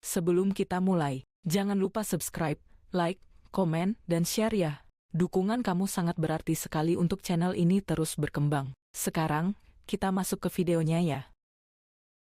Sebelum kita mulai, jangan lupa subscribe, like, komen, dan share ya. Dukungan kamu sangat berarti sekali untuk channel ini terus berkembang. Sekarang, kita masuk ke videonya ya.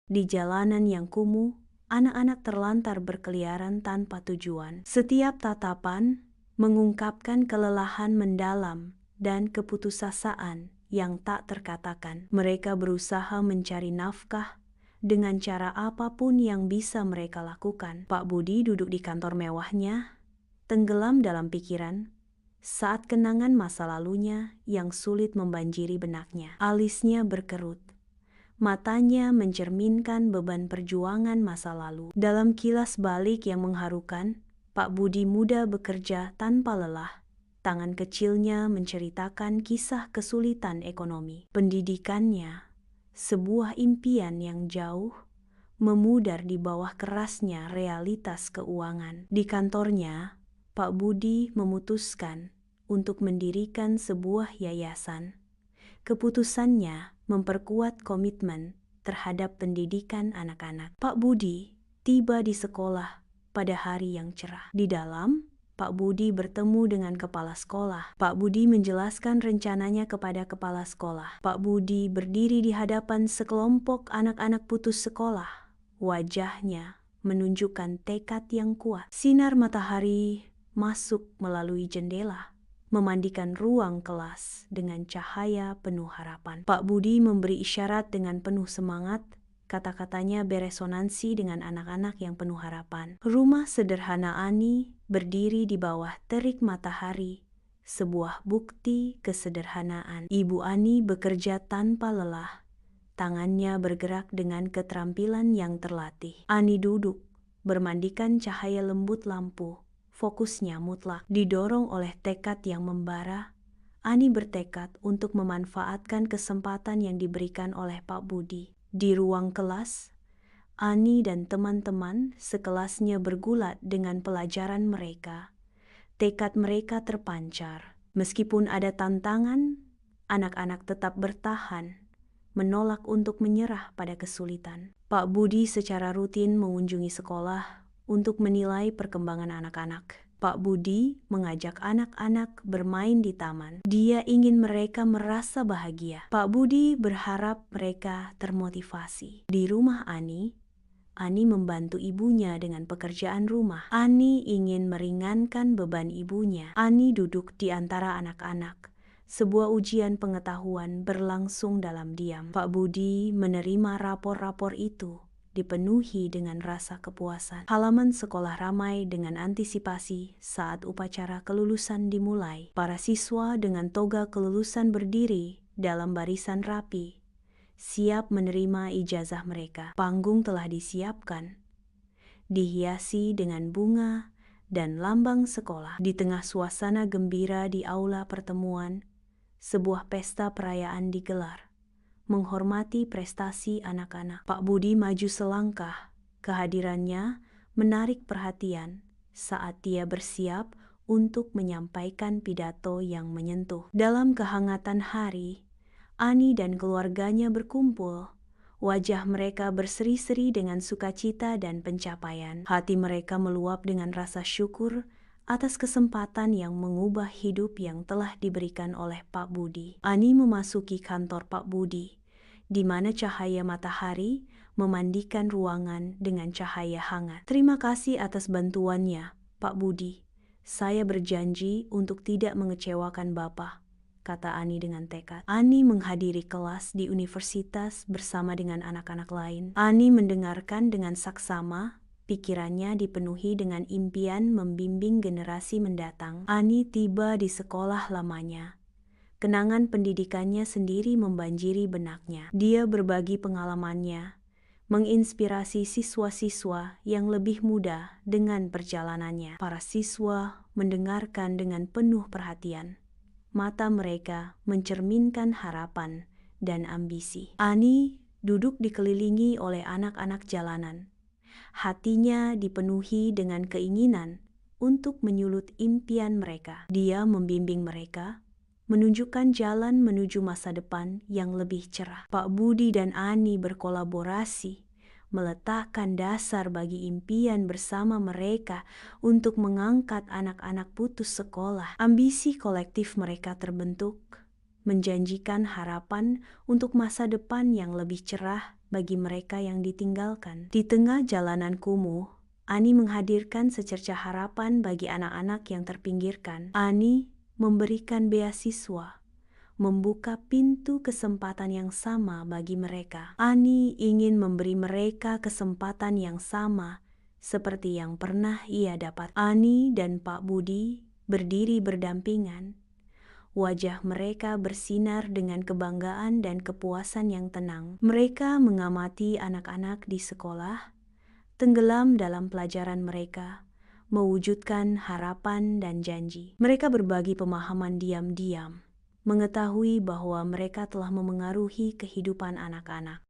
Di jalanan yang kumuh, anak-anak terlantar berkeliaran tanpa tujuan. Setiap tatapan mengungkapkan kelelahan mendalam dan keputusasaan yang tak terkatakan. Mereka berusaha mencari nafkah dengan cara apapun yang bisa mereka lakukan. Pak Budi duduk di kantor mewahnya, tenggelam dalam pikiran saat kenangan masa lalunya yang sulit membanjiri benaknya. Alisnya berkerut. Matanya mencerminkan beban perjuangan masa lalu. Dalam kilas balik yang mengharukan, Pak Budi muda bekerja tanpa lelah. Tangan kecilnya menceritakan kisah kesulitan ekonomi. Pendidikannya, sebuah impian yang jauh, memudar di bawah kerasnya realitas keuangan. Di kantornya, Pak Budi memutuskan untuk mendirikan sebuah yayasan. Keputusannya memperkuat komitmen terhadap pendidikan anak-anak. Pak Budi tiba di sekolah pada hari yang cerah. Di dalam, Pak Budi bertemu dengan kepala sekolah. Pak Budi menjelaskan rencananya kepada kepala sekolah. Pak Budi berdiri di hadapan sekelompok anak-anak putus sekolah. Wajahnya menunjukkan tekad yang kuat. Sinar matahari masuk melalui jendela, memandikan ruang kelas dengan cahaya penuh harapan. Pak Budi memberi isyarat dengan penuh semangat. Kata-katanya beresonansi dengan anak-anak yang penuh harapan. Rumah sederhana Ani berdiri di bawah terik matahari, sebuah bukti kesederhanaan. Ibu Ani bekerja tanpa lelah. Tangannya bergerak dengan keterampilan yang terlatih. Ani duduk, bermandikan cahaya lembut lampu. Fokusnya mutlak, didorong oleh tekad yang membara. Ani bertekad untuk memanfaatkan kesempatan yang diberikan oleh Pak Budi. Di ruang kelas, Ani dan teman-teman sekelasnya bergulat dengan pelajaran mereka. Tekad mereka terpancar. Meskipun ada tantangan, anak-anak tetap bertahan, menolak untuk menyerah pada kesulitan. Pak Budi secara rutin mengunjungi sekolah untuk menilai perkembangan anak-anak. Pak Budi mengajak anak-anak bermain di taman. Dia ingin mereka merasa bahagia. Pak Budi berharap mereka termotivasi. Di rumah Ani membantu ibunya dengan pekerjaan rumah. Ani ingin meringankan beban ibunya. Ani duduk di antara anak-anak. Sebuah ujian pengetahuan berlangsung dalam diam. Pak Budi menerima rapor-rapor itu, dipenuhi dengan rasa kepuasan. Halaman sekolah ramai dengan antisipasi saat upacara kelulusan dimulai. Para siswa dengan toga kelulusan berdiri dalam barisan rapi, siap menerima ijazah mereka. Panggung telah disiapkan, dihiasi dengan bunga dan lambang sekolah. Di tengah suasana gembira di aula pertemuan, sebuah pesta perayaan digelar, menghormati prestasi anak-anak. Pak Budi maju selangkah. Kehadirannya menarik perhatian saat dia bersiap untuk menyampaikan pidato yang menyentuh. Dalam kehangatan hari, Ani dan keluarganya berkumpul. Wajah mereka berseri-seri dengan sukacita dan pencapaian. Hati mereka meluap dengan rasa syukur atas kesempatan yang mengubah hidup yang telah diberikan oleh Pak Budi. Ani memasuki kantor Pak Budi, di mana cahaya matahari memandikan ruangan dengan cahaya hangat. Terima kasih atas bantuannya, Pak Budi. Saya berjanji untuk tidak mengecewakan Bapak, kata Ani dengan tekad. Ani menghadiri kelas di universitas bersama dengan anak-anak lain. Ani mendengarkan dengan saksama. Pikirannya dipenuhi dengan impian membimbing generasi mendatang. Ani tiba di sekolah lamanya. Kenangan pendidikannya sendiri membanjiri benaknya. Dia berbagi pengalamannya, menginspirasi siswa-siswa yang lebih muda dengan perjalanannya. Para siswa mendengarkan dengan penuh perhatian. Mata mereka mencerminkan harapan dan ambisi. Ani duduk dikelilingi oleh anak-anak jalanan. Hatinya dipenuhi dengan keinginan untuk menyulut impian mereka. Dia membimbing mereka, menunjukkan jalan menuju masa depan yang lebih cerah. Pak Budi dan Ani berkolaborasi, meletakkan dasar bagi impian bersama mereka untuk mengangkat anak-anak putus sekolah. Ambisi kolektif mereka terbentuk, menjanjikan harapan untuk masa depan yang lebih cerah bagi mereka yang ditinggalkan. Di tengah jalanan kumuh, Ani menghadirkan secercah harapan bagi anak-anak yang terpinggirkan. Ani memberikan beasiswa, membuka pintu kesempatan yang sama bagi mereka. Ani ingin memberi mereka kesempatan yang sama seperti yang pernah ia dapat. Ani dan Pak Budi berdiri berdampingan. Wajah mereka bersinar dengan kebanggaan dan kepuasan yang tenang. Mereka mengamati anak-anak di sekolah, tenggelam dalam pelajaran mereka, mewujudkan harapan dan janji. Mereka berbagi pemahaman diam-diam, mengetahui bahwa mereka telah memengaruhi kehidupan anak-anak.